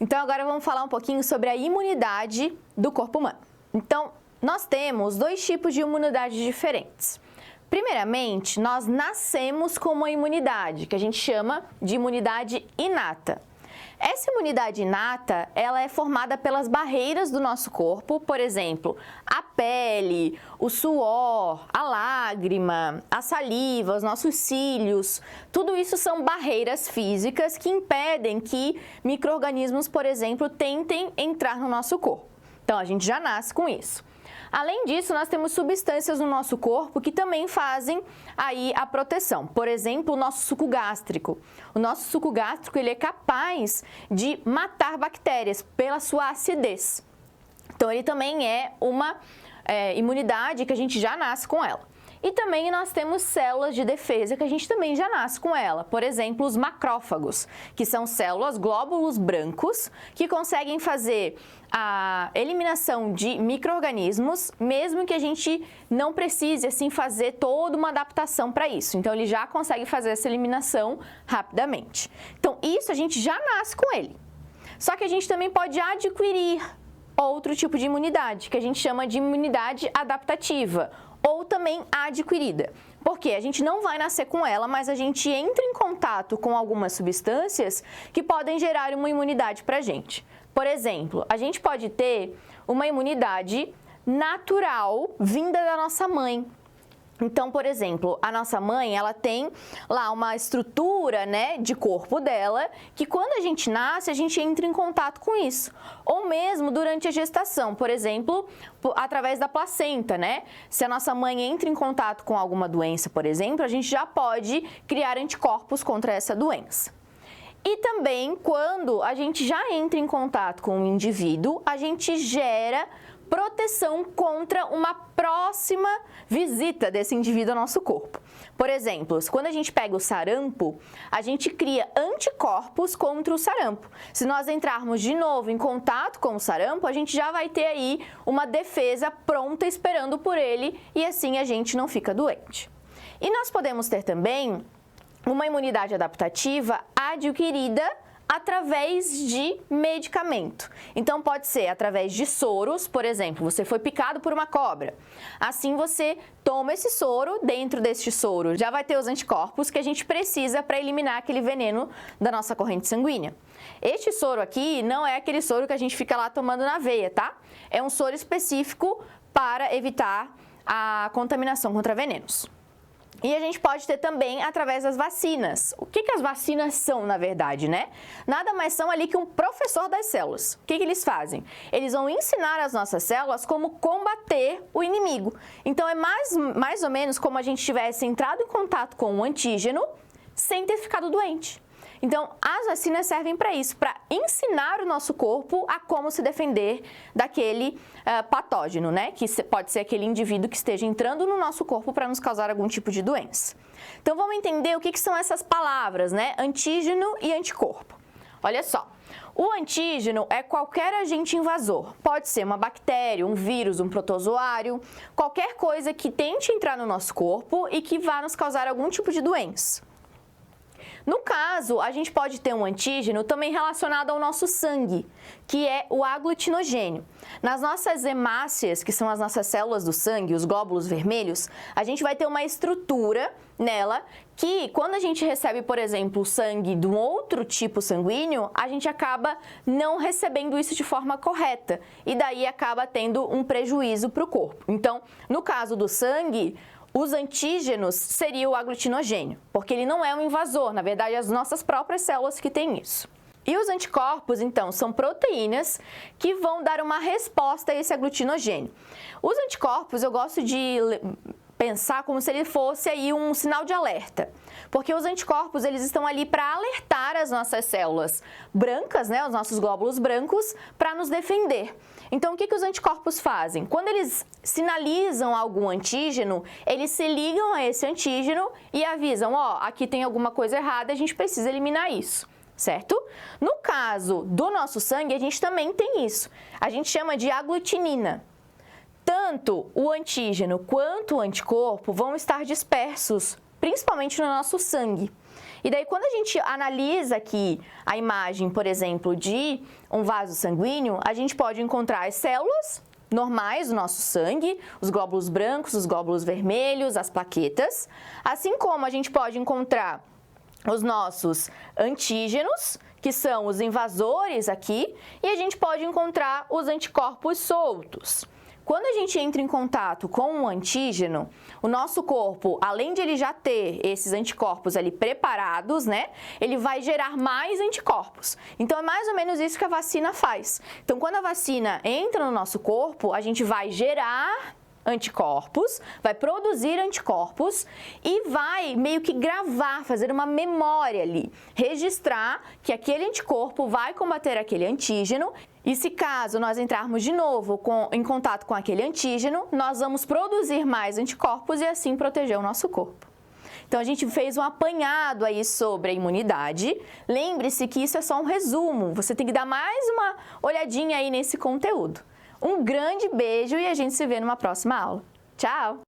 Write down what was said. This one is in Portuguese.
Então, agora vamos falar um pouquinho sobre a imunidade do corpo humano. Então, nós temos dois tipos de imunidade diferentes. Primeiramente, nós nascemos com uma imunidade, que a gente chama de imunidade inata. Essa imunidade inata, ela é formada pelas barreiras do nosso corpo, por exemplo, a pele, o suor, a lágrima, a saliva, os nossos cílios. Tudo isso são barreiras físicas que impedem que micro-organismos, por exemplo, tentem entrar no nosso corpo. Então, a gente já nasce com isso. Além disso, nós temos substâncias no nosso corpo que também fazem aí a proteção. Por exemplo, o nosso suco gástrico. O nosso suco gástrico ele é capaz de matar bactérias pela sua acidez. Então, ele também é uma imunidade que a gente já nasce com ela. E também nós temos células de defesa que a gente também já nasce com ela. Por exemplo, os macrófagos, que são células, glóbulos brancos, que conseguem fazer a eliminação de micro-organismos, mesmo que a gente não precise assim fazer toda uma adaptação para isso. Então, ele já consegue fazer essa eliminação rapidamente. Então, isso a gente já nasce com ele. Só que a gente também pode adquirir outro tipo de imunidade, que a gente chama de imunidade adaptativa, ou também adquirida. Porque a gente não vai nascer com ela, mas a gente entra em contato com algumas substâncias que podem gerar uma imunidade para a gente. Por exemplo, a gente pode ter uma imunidade natural vinda da nossa mãe. Então, por exemplo, a nossa mãe, ela tem lá uma estrutura, né, de corpo dela, que quando a gente nasce, a gente entra em contato com isso. Ou mesmo durante a gestação, por exemplo, através da placenta, né? Se a nossa mãe entra em contato com alguma doença, por exemplo, a gente já pode criar anticorpos contra essa doença. E também, quando a gente já entra em contato com o indivíduo, a gente gera proteção contra uma próxima visita desse indivíduo ao nosso corpo. Por exemplo, quando a gente pega o sarampo, a gente cria anticorpos contra o sarampo. Se nós entrarmos de novo em contato com o sarampo, a gente já vai ter aí uma defesa pronta esperando por ele e assim a gente não fica doente. E nós podemos ter também uma imunidade adaptativa adquirida através de medicamento. Então, pode ser através de soros, por exemplo, você foi picado por uma cobra. Assim, você toma esse soro, dentro deste soro já vai ter os anticorpos que a gente precisa para eliminar aquele veneno da nossa corrente sanguínea. Este soro aqui não é aquele soro que a gente fica lá tomando na veia, tá? É um soro específico para evitar a contaminação contra venenos. E a gente pode ter também através das vacinas. O que as vacinas são, na verdade, né? Nada mais são ali que um professor das células. O que eles fazem? Eles vão ensinar as nossas células como combater o inimigo. Então, é mais ou menos como a gente tivesse entrado em contato com um antígeno sem ter ficado doente. Então, as vacinas servem para isso, para ensinar o nosso corpo a como se defender daquele patógeno, né? Que pode ser aquele indivíduo que esteja entrando no nosso corpo para nos causar algum tipo de doença. Então, vamos entender o que são essas palavras, né? Antígeno e anticorpo. Olha só, o antígeno é qualquer agente invasor. Pode ser uma bactéria, um vírus, um protozoário, qualquer coisa que tente entrar no nosso corpo e que vá nos causar algum tipo de doença. No caso, a gente pode ter um antígeno também relacionado ao nosso sangue, que é o aglutinogênio. Nas nossas hemácias, que são as nossas células do sangue, os glóbulos vermelhos, a gente vai ter uma estrutura nela que, quando a gente recebe, por exemplo, o sangue de um outro tipo sanguíneo, a gente acaba não recebendo isso de forma correta e daí acaba tendo um prejuízo para o corpo. Então, no caso do sangue, os antígenos seria o aglutinogênio, porque ele não é um invasor, na verdade, as nossas próprias células que têm isso. E os anticorpos, então, são proteínas que vão dar uma resposta a esse aglutinogênio. Os anticorpos, eu gosto de pensar como se ele fosse aí um sinal de alerta, porque os anticorpos, eles estão ali para alertar as nossas células brancas, né, os nossos glóbulos brancos, para nos defender. Então, o que os anticorpos fazem? Quando eles sinalizam algum antígeno, eles se ligam a esse antígeno e avisam, ó, aqui tem alguma coisa errada, a gente precisa eliminar isso, certo? No caso do nosso sangue, a gente também tem isso. A gente chama de aglutinina. Tanto o antígeno quanto o anticorpo vão estar dispersos, principalmente no nosso sangue. E daí, quando a gente analisa aqui a imagem, por exemplo, de um vaso sanguíneo, a gente pode encontrar as células normais do nosso sangue, os glóbulos brancos, os glóbulos vermelhos, as plaquetas, assim como a gente pode encontrar os nossos antígenos, que são os invasores aqui, e a gente pode encontrar os anticorpos soltos. Quando a gente entra em contato com um antígeno, o nosso corpo, além de ele já ter esses anticorpos ali preparados, né, ele vai gerar mais anticorpos. Então, é mais ou menos isso que a vacina faz. Então, quando a vacina entra no nosso corpo, a gente vai gerar anticorpos, vai produzir anticorpos e vai meio que gravar, fazer uma memória ali, registrar que aquele anticorpo vai combater aquele antígeno e se caso nós entrarmos de novo em contato com aquele antígeno, nós vamos produzir mais anticorpos e assim proteger o nosso corpo. Então, a gente fez um apanhado aí sobre a imunidade. Lembre-se que isso é só um resumo, você tem que dar mais uma olhadinha aí nesse conteúdo. Um grande beijo e a gente se vê numa próxima aula. Tchau!